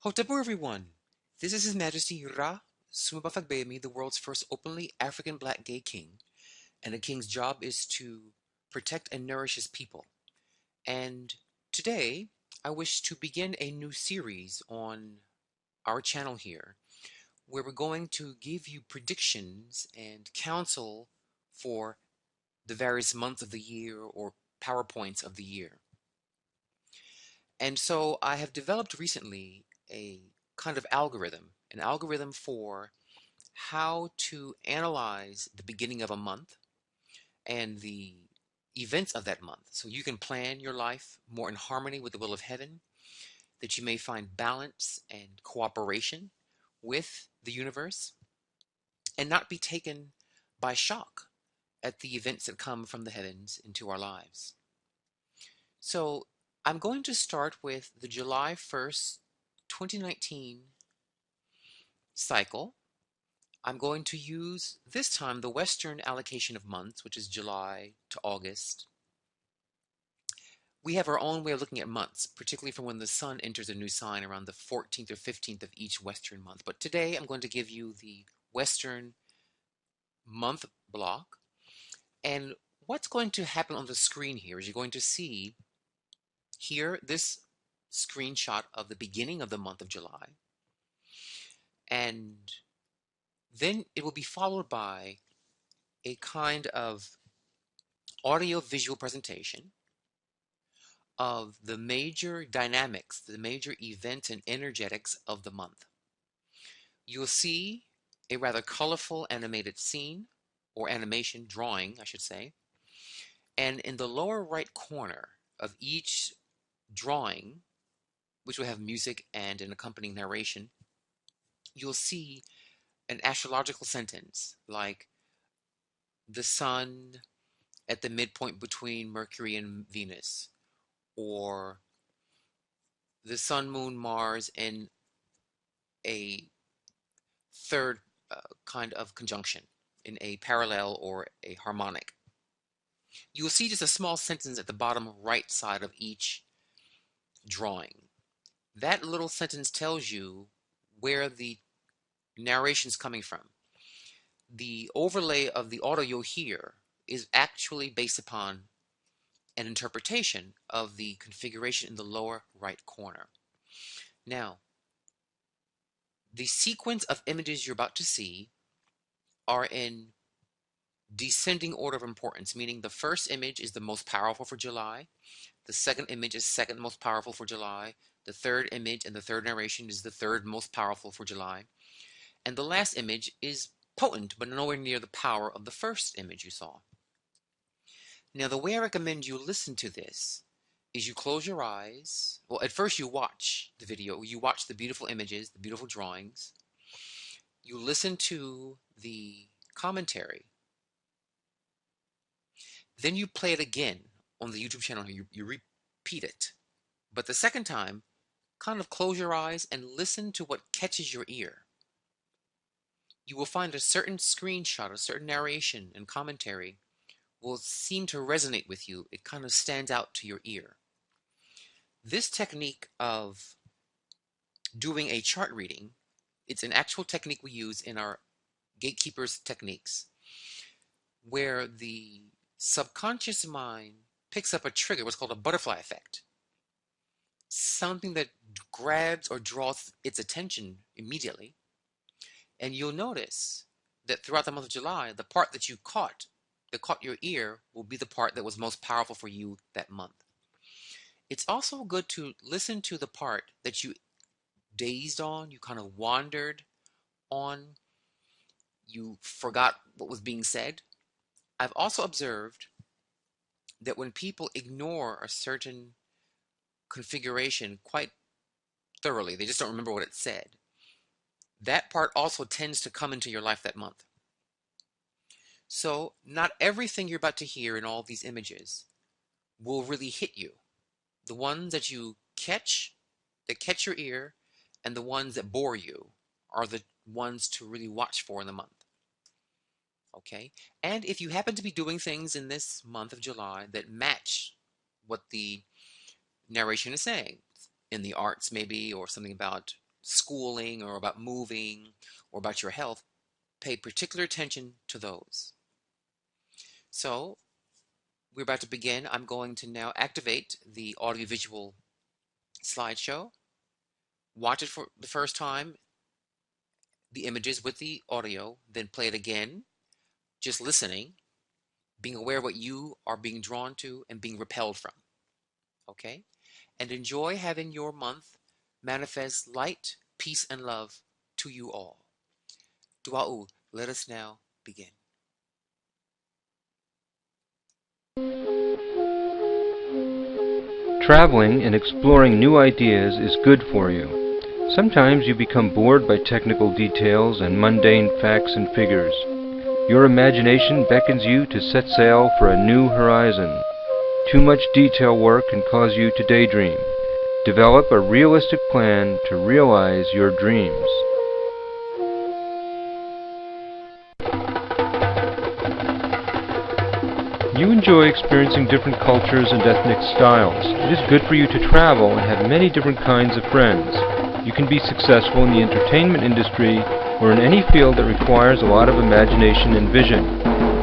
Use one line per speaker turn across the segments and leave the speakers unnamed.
Hotabu everyone! This is His Majesty Ra Sumabafagbemi, the world's first openly African black gay king, and a king's job is to protect and nourish his people. And today, I wish to begin a new series on our channel here, where we're going to give you predictions and counsel for the various months of the year or PowerPoints of the year. And so I have developed recently a kind of algorithm, an algorithm for how to analyze the beginning of a month and the events of that month. So you can plan your life more in harmony with the will of heaven, that you may find balance and cooperation with the universe, and not be taken by shock at the events that come from the heavens into our lives. So I'm going to start with the July 1st, 2019 cycle. I'm going to use this time the Western allocation of months, which is July to August. We have our own way of looking at months, particularly from when the sun enters a new sign around the 14th or 15th of each Western month. But today I'm going to give you the Western month block. And what's going to happen on the screen here is you're going to see here this screenshot of the beginning of the month of July. And then it will be followed by a kind of audio-visual presentation of the major dynamics, the major events and energetics of the month. You'll see a rather colorful animated scene, or animation drawing, I should say. And in the lower right corner of each drawing, which will have music and an accompanying narration, you'll see an astrological sentence like the sun at the midpoint between Mercury and Venus, or the sun, moon, Mars in a third kind of conjunction, in a parallel or a harmonic. You will see just a small sentence at the bottom right side of each drawing. That little sentence tells you where the narration is coming from. The overlay of the audio you'll hear is actually based upon an interpretation of the configuration in the lower right corner. Now, the sequence of images you're about to see are in descending order of importance, meaning the first image is the most powerful for July, the second image is second most powerful for July, the third image and the third narration is the third most powerful for July, and the last image is potent but nowhere near the power of the first image you saw. Now, the way I recommend you listen to this is you close your eyes. Well, at first you watch the video, you watch the beautiful images, the beautiful drawings. You listen to the commentary. Then you play it again on the YouTube channel. You repeat it. But the second time, kind of close your eyes and listen to what catches your ear. You will find a certain screenshot, a certain narration and commentary will seem to resonate with you. It kind of stands out to your ear. This technique of doing a chart reading, it's an actual technique we use in our gatekeepers techniques, where the subconscious mind picks up a trigger, what's called a butterfly effect, something that grabs or draws its attention immediately. And you'll notice that throughout the month of July, the part that you caught, that caught your ear, will be the part that was most powerful for you that month. It's also good to listen to the part that you dazed on, you kind of wandered on, you forgot what was being said. I've also observed that when people ignore a certain configuration quite thoroughly, they just don't remember what it said, that part also tends to come into your life that month. So not everything you're about to hear in all these images will really hit you. The ones that you catch, that catch your ear, and the ones that bore you are the ones to really watch for in the month. Okay? And if you happen to be doing things in this month of July that match what the narration is saying, in the arts maybe, or something about schooling or about moving or about your health, pay particular attention to those. So we're about to begin. I'm going to now activate the audiovisual slideshow. Watch it for the first time, the images with the audio, then play it again, just listening, being aware of what you are being drawn to and being repelled from. Okay? And enjoy having your month manifest light, peace, and love to you all. Dua'u, let us now begin.
Traveling and exploring new ideas is good for you. Sometimes you become bored by technical details and mundane facts and figures. Your imagination beckons you to set sail for a new horizon. Too much detail work can cause you to daydream. Develop a realistic plan to realize your dreams. You enjoy experiencing different cultures and ethnic styles. It is good for you to travel and have many different kinds of friends. You can be successful in the entertainment industry or in any field that requires a lot of imagination and vision.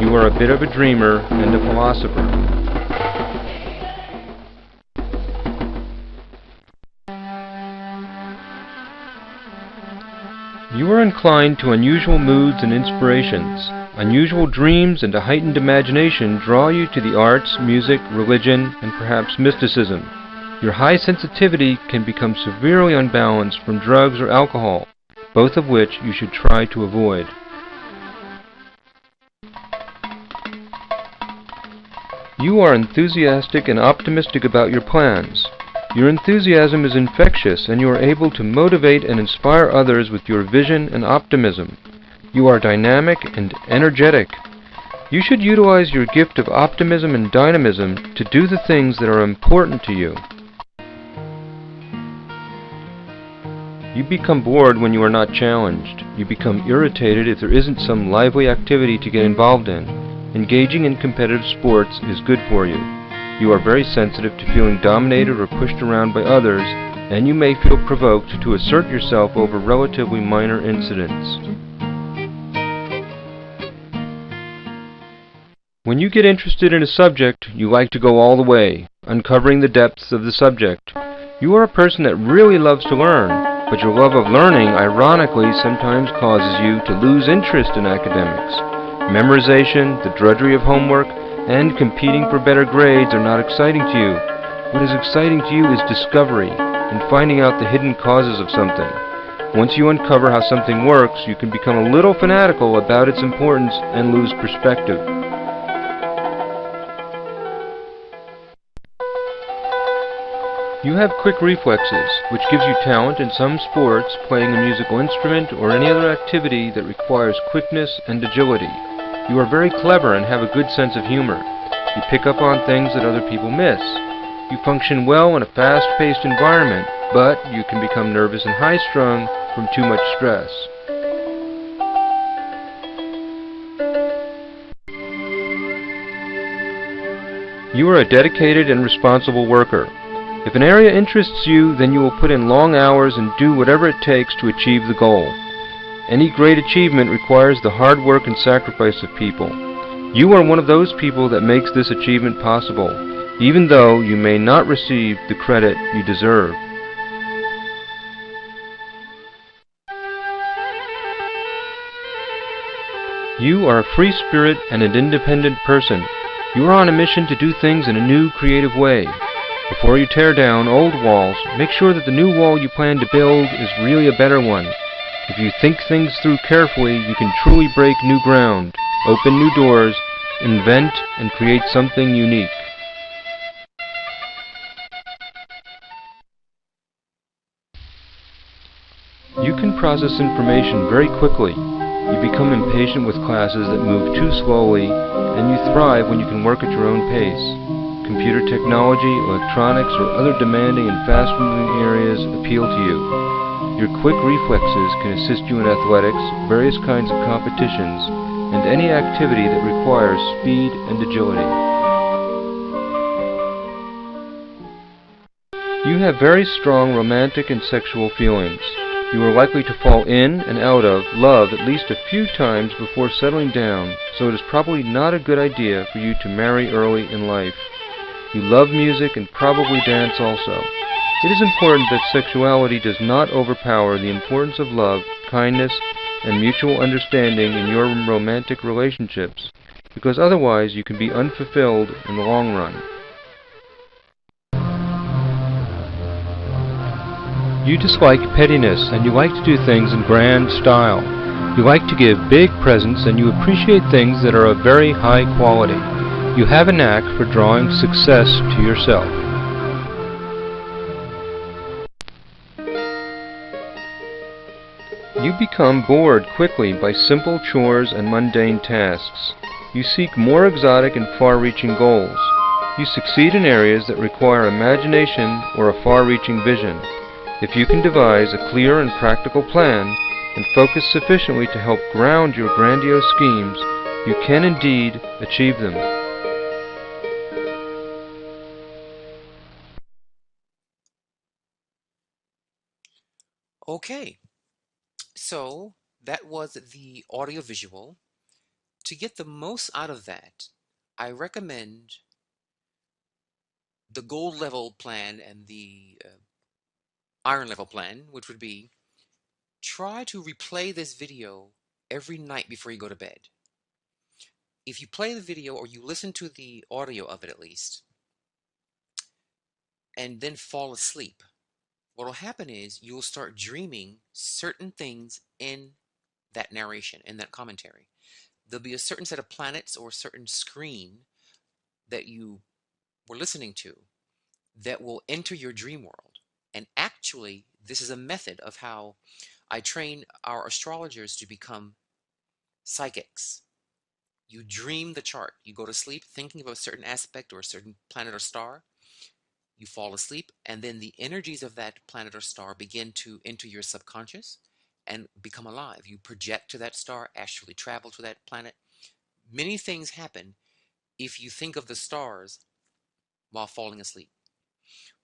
You are a bit of a dreamer and a philosopher. You are inclined to unusual moods and inspirations. Unusual dreams and a heightened imagination draw you to the arts, music, religion, and perhaps mysticism. Your high sensitivity can become severely unbalanced from drugs or alcohol, both of which you should try to avoid. You are enthusiastic and optimistic about your plans. Your enthusiasm is infectious, and you are able to motivate and inspire others with your vision and optimism. You are dynamic and energetic. You should utilize your gift of optimism and dynamism to do the things that are important to you. You become bored when you are not challenged. You become irritated if there isn't some lively activity to get involved in. Engaging in competitive sports is good for you. You are very sensitive to feeling dominated or pushed around by others, and you may feel provoked to assert yourself over relatively minor incidents. When you get interested in a subject, you like to go all the way, uncovering the depths of the subject. You are a person that really loves to learn, but your love of learning, ironically, sometimes causes you to lose interest in academics. Memorization, the drudgery of homework, and competing for better grades are not exciting to you. What is exciting to you is discovery and finding out the hidden causes of something. Once you uncover how something works, you can become a little fanatical about its importance and lose perspective. You have quick reflexes, which gives you talent in some sports, playing a musical instrument, or any other activity that requires quickness and agility. You are very clever and have a good sense of humor. You pick up on things that other people miss. You function well in a fast-paced environment, but you can become nervous and high-strung from too much stress. You are a dedicated and responsible worker. If an area interests you, then you will put in long hours and do whatever it takes to achieve the goal. Any great achievement requires the hard work and sacrifice of people. You are one of those people that makes this achievement possible, even though you may not receive the credit you deserve. You are a free spirit and an independent person. You are on a mission to do things in a new, creative way. Before you tear down old walls, make sure that the new wall you plan to build is really a better one. If you think things through carefully, you can truly break new ground, open new doors, invent, and create something unique. You can process information very quickly. You become impatient with classes that move too slowly, and you thrive when you can work at your own pace. Computer technology, electronics, or other demanding and fast-moving areas appeal to you. Your quick reflexes can assist you in athletics, various kinds of competitions, and any activity that requires speed and agility. You have very strong romantic and sexual feelings. You are likely to fall in and out of love at least a few times before settling down, so it is probably not a good idea for you to marry early in life. You love music and probably dance also. It is important that sexuality does not overpower the importance of love, kindness, and mutual understanding in your romantic relationships, because otherwise you can be unfulfilled in the long run. You dislike pettiness and you like to do things in grand style. You like to give big presents and you appreciate things that are of very high quality. You have a knack for drawing success to yourself. You become bored quickly by simple chores and mundane tasks. You seek more exotic and far-reaching goals. You succeed in areas that require imagination or a far-reaching vision. If you can devise a clear and practical plan and focus sufficiently to help ground your grandiose schemes, you can indeed achieve them.
Okay, so that was the audiovisual. To get the most out of that, I recommend the gold level plan and the iron level plan, which would be try to replay this video every night before you go to bed. If you play the video or you listen to the audio of it at least, and then fall asleep, what will happen is you'll start dreaming certain things in that narration, in that commentary. There'll be a certain set of planets or a certain screen that you were listening to that will enter your dream world. And actually, this is a method of how I train our astrologers to become psychics. You dream the chart. You go to sleep thinking of a certain aspect or a certain planet or star. You fall asleep, and then the energies of that planet or star begin to enter your subconscious and become alive. You project to that star, actually travel to that planet. Many things happen if you think of the stars while falling asleep.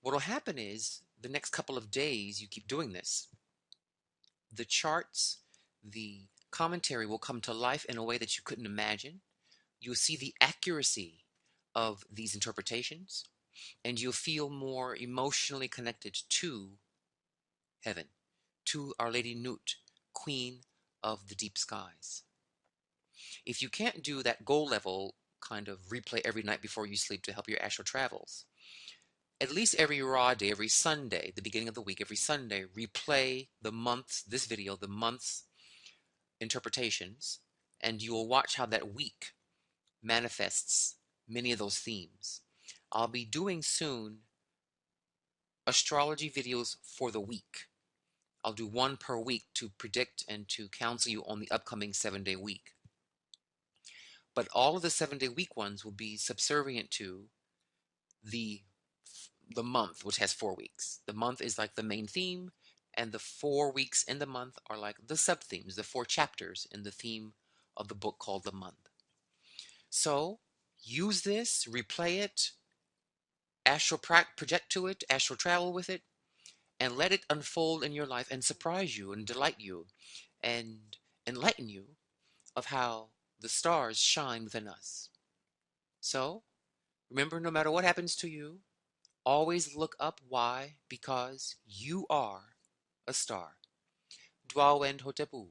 What will happen is the next couple of days you keep doing this. The charts, the commentary will come to life in a way that you couldn't imagine. You'll see the accuracy of these interpretations, and you'll feel more emotionally connected to heaven, to Our Lady Nut, Queen of the Deep Skies. If you can't do that goal level kind of replay every night before you sleep to help your astral travels, at least every raw day, every Sunday, the beginning of the week, every Sunday, replay the months, this video, the month's interpretations, and you will watch how that week manifests many of those themes. I'll be doing soon astrology videos for the week. I'll do one per week to predict and to counsel you on the upcoming 7-day week. But all of the 7-day week ones will be subservient to the the month, which has 4 weeks. The month is like the main theme, and the 4 weeks in the month are like the sub themes, the 4 chapters in the theme of the book called the month. So use this, replay it, astral project to it, astral travel with it, and let it unfold in your life and surprise you and delight you and enlighten you of how the stars shine within us. So remember, no matter what happens to you, always look up. Why? Because you are a star. Dwawen Hotepu.